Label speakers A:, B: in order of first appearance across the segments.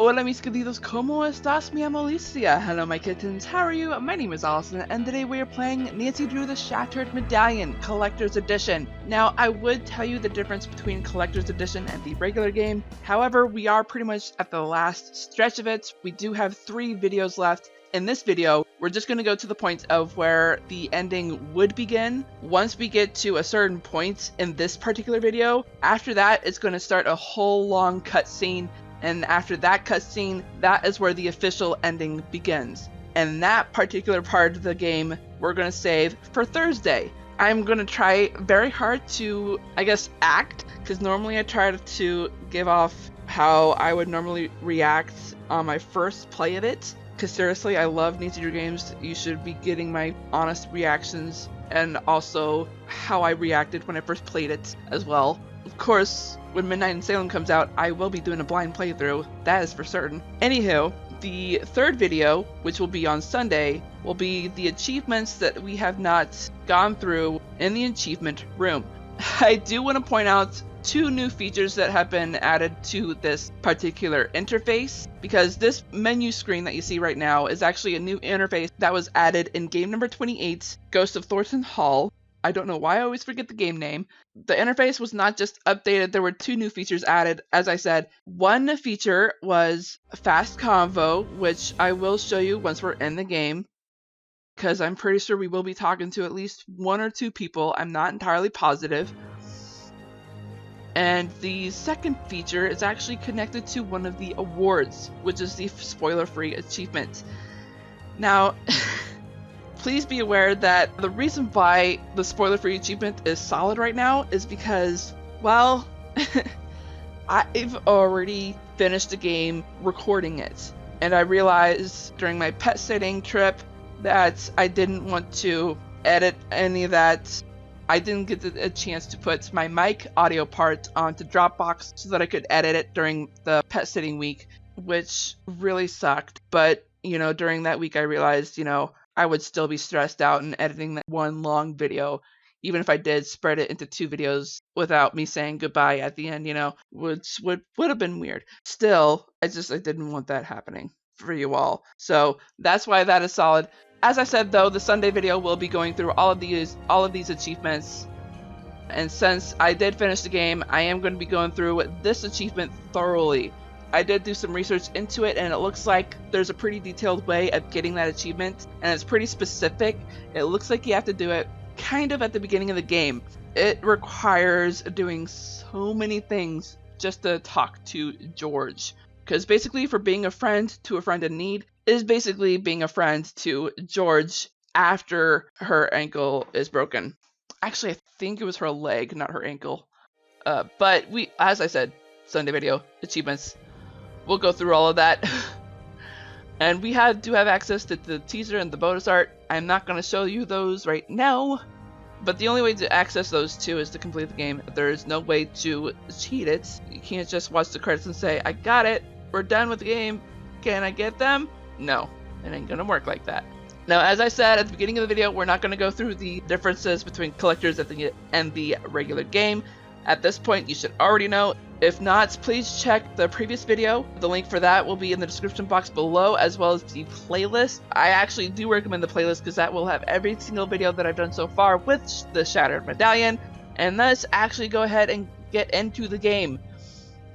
A: Hola mis queridos, ¿cómo estás? Me llamo Alicia. Hello my kittens, how are you? My name is Allison, and today we are playing Nancy Drew the Shattered Medallion Collector's Edition. Now, I would tell you the difference between Collector's Edition and the regular game. However, we are pretty much at the last stretch of it. We do have 3 videos left. In this video, we're just going to go to the point of where the ending would begin. Once we get to a certain point in this particular video, after that, it's going to start a whole long cutscene. And after that cutscene, that is where the official ending begins. And that particular part of the game, we're going to save for Thursday. I'm going to try very hard to, act, because normally I try to give off how I would normally react on my first play of it. Because seriously, I love Nancy Drew games. You should be getting my honest reactions and also how I reacted when I first played it as well. Of course, when Midnight in Salem comes out, I will be doing a blind playthrough, that is for certain. Anywho, the third video, which will be on Sunday, will be the achievements that we have not gone through in the achievement room. I do want to point out 2 new features that have been added to this particular interface, because this menu screen that you see right now is actually a new interface that was added in game number 28, Ghost of Thornton Hall. I don't know why I always forget the game name. The interface was not just updated, there were 2 new features added. As I said, one feature was Fast Convo, which I will show you once we're in the game, because I'm pretty sure we will be talking to at least 1 or 2 people. I'm not entirely positive. And the second feature is actually connected to one of the awards, which is the spoiler-free achievement. Now, please be aware that the reason why the spoiler-free achievement is solid right now is because, well, I've already finished the game recording it. And I realized during my pet sitting trip that I didn't want to edit any of that. I didn't get a chance to put my mic audio part onto Dropbox so that I could edit it during the pet sitting week, which really sucked. But, during that week I realized, I would still be stressed out in editing that one long video, even if I did spread it into 2 videos without me saying goodbye at the end, which would have been weird. Still, I didn't want that happening for you all. So that's why that is solid. As I said though, the Sunday video will be going through all of these achievements. And since I did finish the game, I am going to be going through this achievement thoroughly. I did do some research into it, and it looks like there's a pretty detailed way of getting that achievement, and it's pretty specific. It looks like you have to do it kind of at the beginning of the game. It requires doing so many things just to talk to George. Because basically, for being a friend to a friend in need is basically being a friend to George after her ankle is broken. Actually, I think it was her leg, not her ankle. But as I said, Sunday video, achievements. We'll go through all of that. And we do have access to the teaser and the bonus art. I'm not going to show you those right now, but the only way to access those 2 is to complete the game. There is no way to cheat it. You can't just watch the credits and say, I got it, we're done with the game, can I get them? No, it ain't gonna work like that. Now, as I said at the beginning of the video, we're not going to go through the differences between collectors and the regular game. At this point, you should already know. If not, please check the previous video. The link for that will be in the description box below, as well as the playlist. I actually do recommend the playlist because that will have every single video that I've done so far with the Shattered Medallion. And let's actually go ahead and get into the game.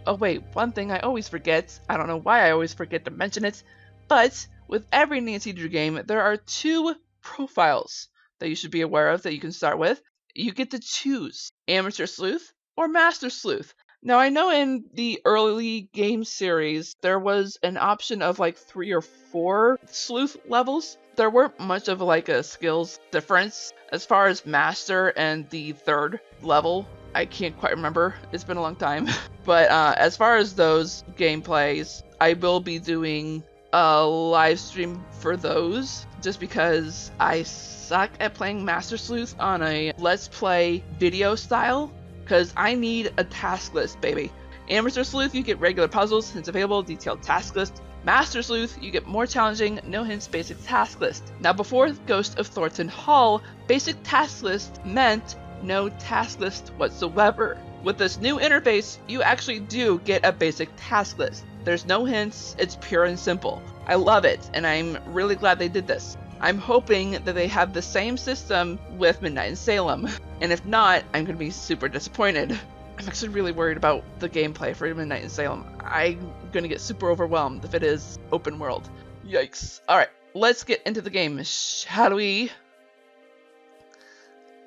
A: Oh wait, one thing I always forget. I don't know why I always forget to mention it, but with every Nancy Drew game, there are 2 profiles that you should be aware of that you can start with. You get to choose Amateur Sleuth or Master Sleuth. Now, I know in the early game series, there was an option of like 3 or 4 sleuth levels. There weren't much of like a skills difference as far as Master and the 3rd level. I can't quite remember. It's been a long time. But as far as those gameplays, I will be doing a live stream for those just because I suck at playing Master Sleuth on a Let's Play video style. Because I need a task list, baby. Amateur Sleuth, you get regular puzzles, hints available, detailed task list. Master Sleuth, you get more challenging, no hints, basic task list. Now, before Ghost of Thornton Hall, basic task list meant no task list whatsoever. With this new interface, you actually do get a basic task list. There's no hints, it's pure and simple. I love it, and I'm really glad they did this. I'm hoping that they have the same system with Midnight in Salem, and if not, I'm going to be super disappointed. I'm actually really worried about the gameplay for Midnight in Salem. I'm going to get super overwhelmed if it is open world. Yikes. Alright, let's get into the game, shall we?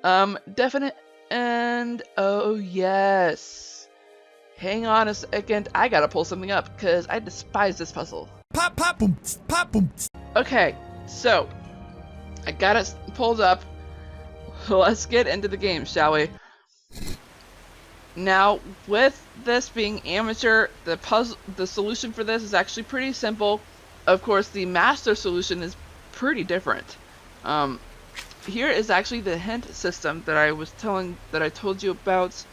A: Definite and oh yes. Hang on a second, I gotta pull something up because I despise this puzzle.
B: Pop, pop, boom, pop, boom.
A: Okay, so I got it pulled up. Let's get into the game, shall we? Now, with this being amateur, the solution for this is actually pretty simple. Of course, the master solution is pretty different. Here is actually the hint system that I told you about.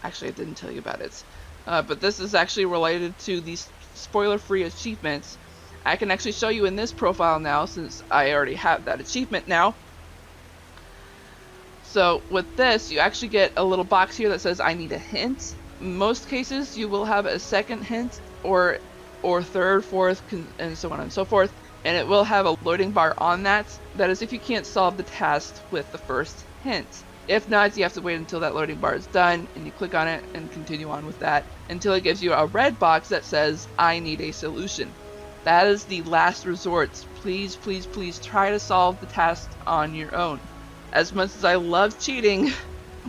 A: Actually, I didn't tell you about it. But this is actually related to these spoiler-free achievements. I can actually show you in this profile now, since I already have that achievement now. So with this, you actually get a little box here that says I need a hint. In most cases, you will have a second hint or third, fourth, and so on and so forth. And it will have a loading bar on that. That is if you can't solve the task with the first hint. If not, you have to wait until that loading bar is done, and you click on it and continue on with that until it gives you a red box that says I need a solution. That is the last resort. Please, please, please try to solve the task on your own. As much as I love cheating,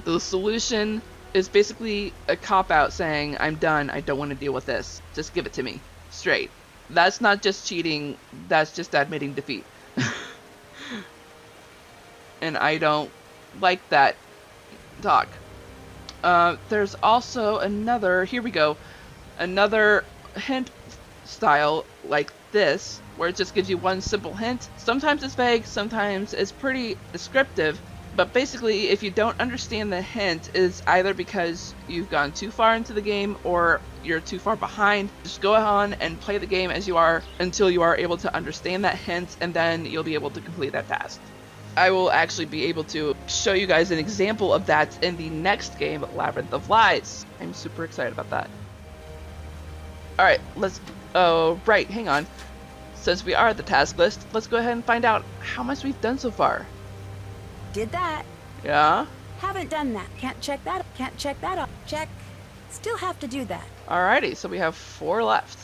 A: the solution is basically a cop-out saying, I'm done, I don't want to deal with this. Just give it to me. Straight. That's not just cheating, that's just admitting defeat. And I don't like that talk. There's also another, here we go, another hint style like this, where it just gives you one simple hint. Sometimes it's vague, sometimes it's pretty descriptive, but basically if you don't understand the hint, it's either because you've gone too far into the game or you're too far behind. Just go on and play the game as you are until you are able to understand that hint, and then you'll be able to complete that task. I will actually be able to show you guys an example of that in the next game, Labyrinth of Lies. I'm super excited about that. Alright, right, hang on. Since we are at the task list, let's go ahead and find out how much we've done so far.
C: Did that.
A: Yeah?
C: Haven't done that. Can't check that. Can't check that off. Check. Still have to do that.
A: Alrighty, so we have 4 left.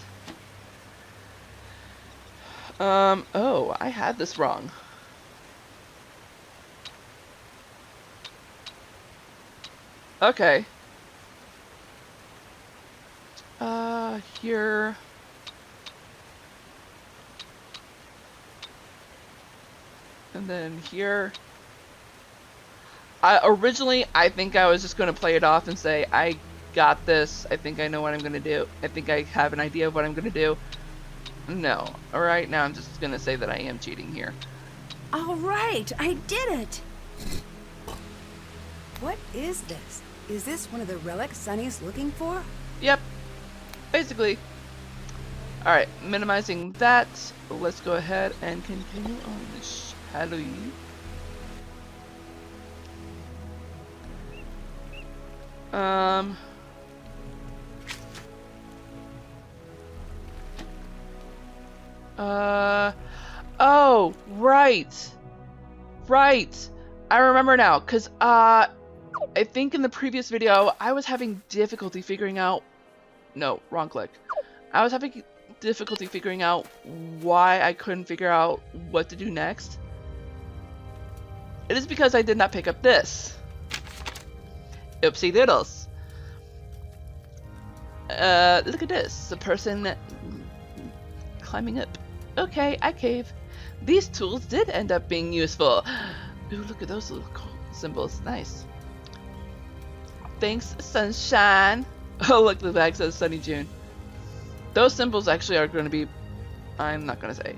A: Oh, I had this wrong. Okay. Here. And then here. Originally, I think I was just going to play it off and say, I got this. I think I know what I'm going to do. I think I have an idea of what I'm going to do. No. Alright, now I'm just going to say that I am cheating here.
C: All right, I did it. What is this? Is this one of the relics Sunny's looking for?
A: Yep. Basically. Alright, minimizing that. Let's go ahead and continue on this. Hello. Oh, right. Right. I remember now, because, I think in the previous video, I was having difficulty figuring out... No, wrong click. I was having difficulty figuring out why I couldn't figure out what to do next. It is because I did not pick up this. Oopsie doodles. Look at this. A person climbing up. Okay, I cave. These tools did end up being useful. Ooh, look at those little symbols. Nice. Thanks, sunshine. Oh, look, the bag says Sunny June. Those symbols actually are going to be... I'm not going to say.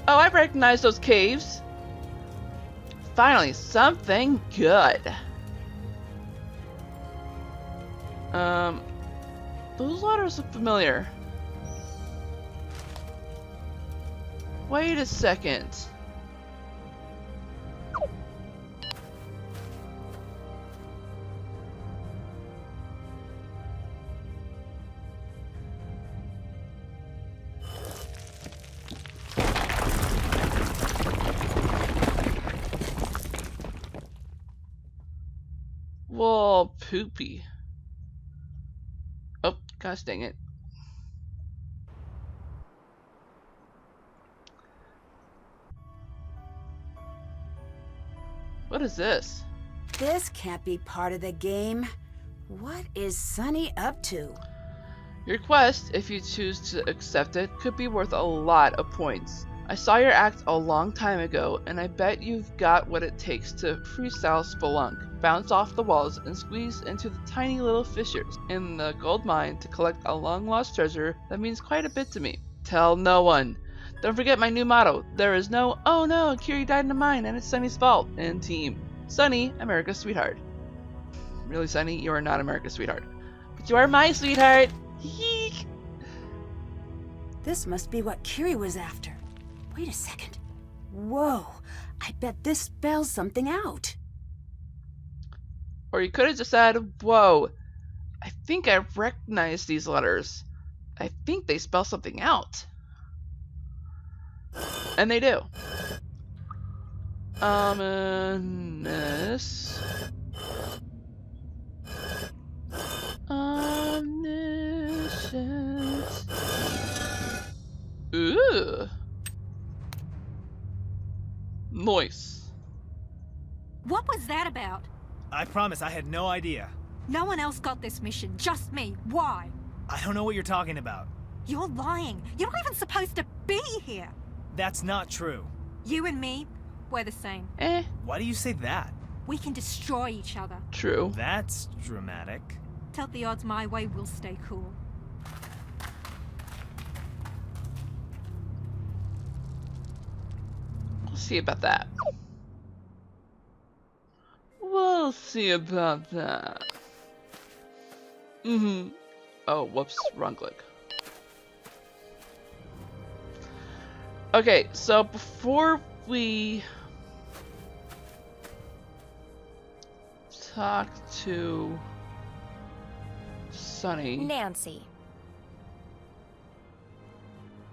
A: Oh, I recognize those caves. Finally, something good. Those letters look familiar. Wait a second. poopy. Oh, gosh dang it. What is this?
C: This can't be part of the game. What is Sunny up to?
A: Your quest, if you choose to accept it, could be worth a lot of points. I saw your act a long time ago, and I bet you've got what it takes to freestyle spelunk, bounce off the walls, and squeeze into the tiny little fissures in the gold mine to collect a long-lost treasure that means quite a bit to me. Tell no one. Don't forget my new motto. There is no, oh no, Kiri died in a mine and it's Sunny's fault, in team. Sunny, America's sweetheart. Really, Sunny? You are not America's sweetheart. But you are my sweetheart! Yeek!
C: This must be what Kiri was after. Wait a second. Whoa, I bet this spells something out.
A: Or you could have just said, whoa, I think I recognize these letters. I think they spell something out. And they do. Ominous. Omniscient. Ooh. Nice.
D: What was that about?
E: I promise I had no idea.
D: No one else got this mission, just me. Why?
E: I don't know what you're talking about.
D: You're lying. You're not even supposed to be here.
E: That's not true.
D: You and me, we're the same.
E: Why do you say that?
D: We can destroy each other.
A: True.
E: That's dramatic.
D: Tell the odds my way, we'll stay cool.
A: We'll see about that. We'll see about that. Oh, whoops, wrong click. Okay, so before we talk to Sunny.
F: Nancy.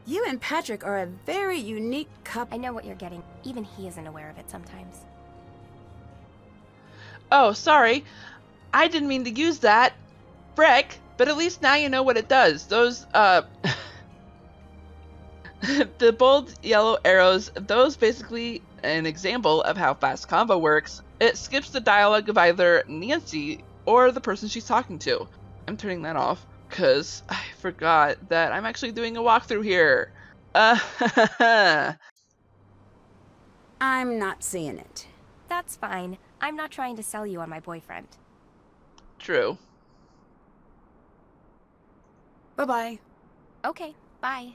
C: You and Patrick are a very unique couple.
F: I know what you're getting. Even he isn't aware of it sometimes.
A: Oh, sorry. I didn't mean to use that. Frick. But at least now you know what it does. Those, the bold yellow arrows, those basically an example of how fast combo works. It skips the dialogue of either Nancy or the person she's talking to. I'm turning that off because I forgot that I'm actually doing a walkthrough here.
C: I'm not seeing it.
F: That's fine. I'm not trying to sell you on my boyfriend.
A: True.
C: Bye-bye.
F: Okay, bye.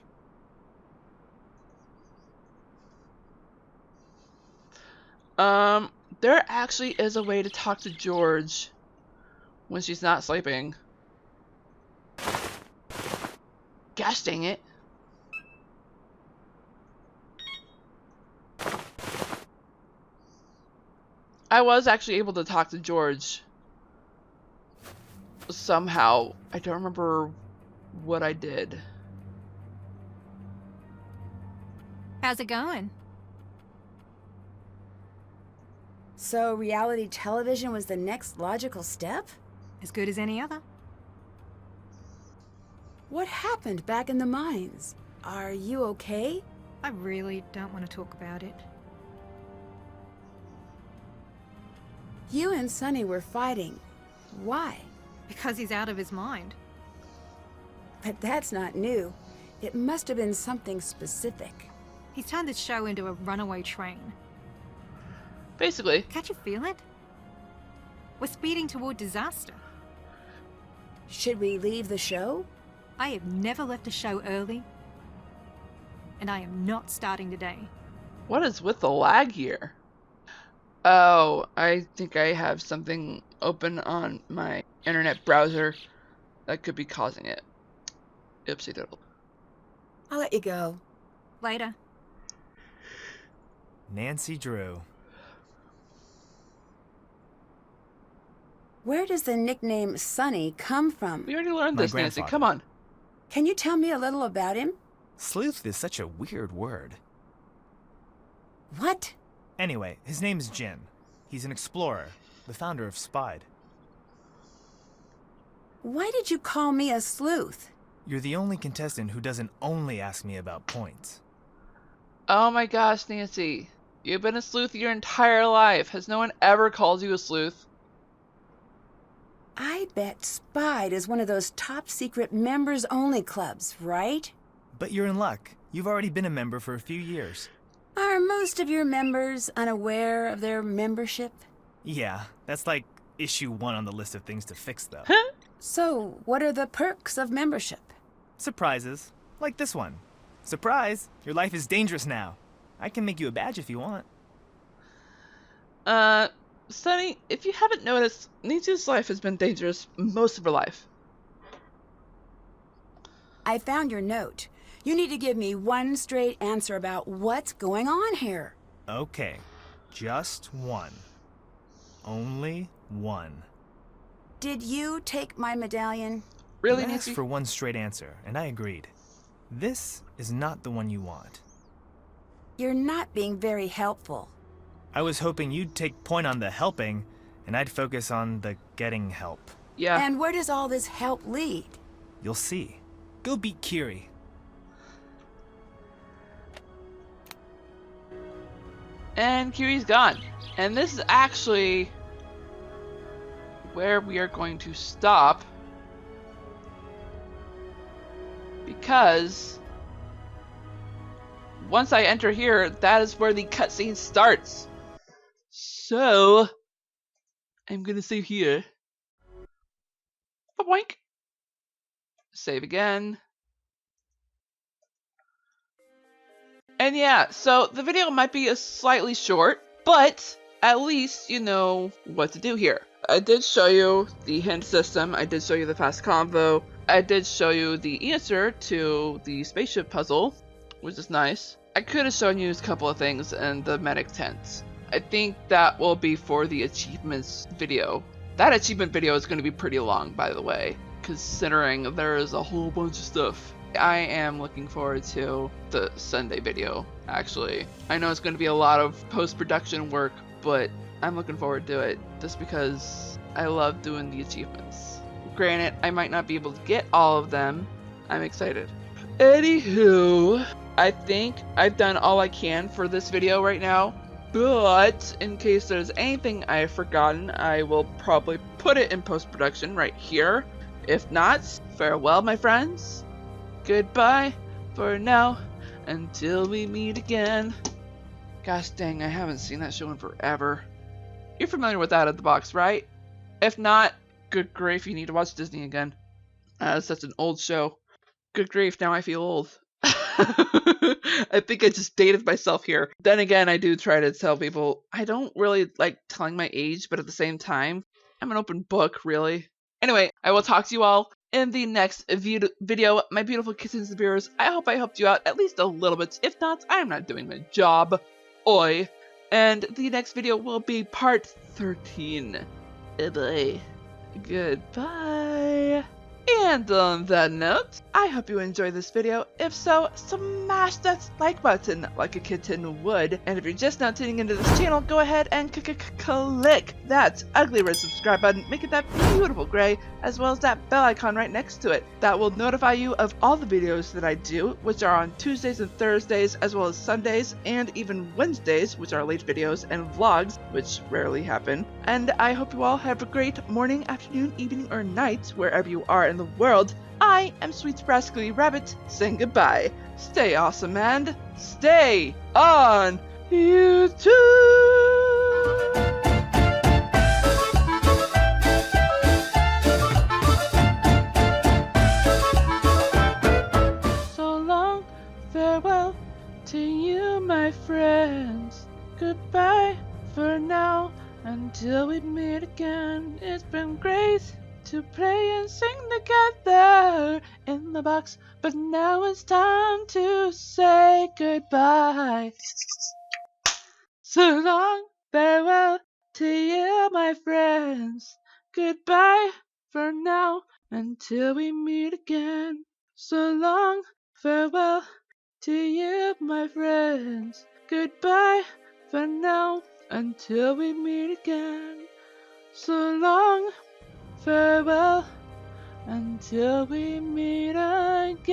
A: There actually is a way to talk to George when she's not sleeping. Gosh dang it. I was actually able to talk to George somehow. I don't remember what I did.
D: How's it going?
C: So reality television was the next logical step?
D: As good as any other.
C: What happened back in the mines? Are you okay?
D: I really don't want to talk about it.
C: You and Sunny were fighting. Why?
D: Because he's out of his mind.
C: But that's not new. It must have been something specific.
D: He's turned this show into a runaway train.
A: Basically.
D: Can't you feel it? We're speeding toward disaster.
C: Should we leave the show?
D: I have never left a show early. And I am not starting today.
A: What is with the lag here? Oh, I think I have something open on my internet browser that could be causing it. Oopsie doodle.
C: I'll let you go.
D: Later.
E: Nancy Drew.
C: Where does the nickname Sunny come from?
A: We already learned
E: My
A: this, Nancy.
E: grandfather.
A: Come on.
C: Can you tell me a little about him?
E: Sleuth is such a weird word.
C: What?
E: Anyway, his name's Jin. He's an explorer, the founder of S.P.I.E.D.
C: Why did you call me a sleuth?
E: You're the only contestant who doesn't only ask me about points.
A: Oh my gosh, Nancy. You've been a sleuth your entire life. Has no one ever called you a sleuth?
C: I bet S.P.I.E.D is one of those top-secret members-only clubs, right?
E: But you're in luck. You've already been a member for a few years.
C: Are most of your members unaware of their membership?
E: Yeah, that's like issue 1 on the list of things to fix, though.
C: So, what are the perks of membership?
E: Surprises. Like this one. Surprise! Your life is dangerous now. I can make you a badge if you want.
A: Sunny, if you haven't noticed, Nancy's life has been dangerous most of her life.
C: I found your note. You need to give me one straight answer about what's going on here.
E: Okay. Just one. Only one.
C: Did you take my medallion?
A: Really,
E: You asked
A: Nancy?
E: for one straight answer, and I agreed. This is not the one you want.
C: You're not being very helpful.
E: I was hoping you'd take point on the helping, and I'd focus on the getting help.
A: Yeah.
C: And where does all this help lead?
E: You'll see. Go beat Kiri.
A: And Kiri's gone. And this is actually where we are going to stop. Because once I enter here, that is where the cutscene starts. So I'm gonna save here. Boink. Save again. And yeah, so the video might be a slightly short, but at least you know what to do here. I did show you the hint system, I did show you the fast convo, I did show you the answer to the spaceship puzzle, which is nice. I could have shown you a couple of things in the medic tent. I think that will be for the achievements video. That achievement video is going to be pretty long, by the way, considering there is a whole bunch of stuff. I am looking forward to the Sunday video, actually. I know it's going to be a lot of post-production work, but I'm looking forward to it just because I love doing the achievements. Granted, I might not be able to get all of them. I'm excited. Anywho, I think I've done all I can for this video right now, but in case there's anything I've forgotten, I will probably put it in post-production right here. If not, farewell, my friends. Goodbye for now, until we meet again. Gosh dang, I haven't seen that show in forever. You're familiar with Out of the Box, right? If not, good grief, you need to watch Disney again. It's such an old show. Good grief, now I feel old. I think I just dated myself here. Then again, I do try to tell people I don't really like telling my age, but at the same time, I'm an open book, really. Anyway, I will talk to you all in the next video, my beautiful kittens and viewers. I hope I helped you out at least a little bit. If not, I'm not doing my job. Oi. And the next video will be part 13. Bye. Goodbye. And on that note, I hope you enjoyed this video. If so, smash that like button like a kitten would. And if you're just now tuning into this channel, go ahead and click that ugly red subscribe button, making that beautiful gray, as well as that bell icon right next to it. That will notify you of all the videos that I do, which are on Tuesdays and Thursdays, as well as Sundays, and even Wednesdays, which are late videos, and vlogs, which rarely happen. And I hope you all have a great morning, afternoon, evening, or night, wherever you are in the world. I am Sweet Sprascally Rabbit, saying goodbye. Stay awesome and stay on YouTube! So long, farewell to you, my friends. Goodbye for now, until we meet again. It's been great to play and sing together in the box, but now it's time to say goodbye. So long, farewell to you, my friends. Goodbye for now, until we meet again. So long, farewell to you, my friends. Goodbye for now, until we meet again. So long, farewell, Until we meet again.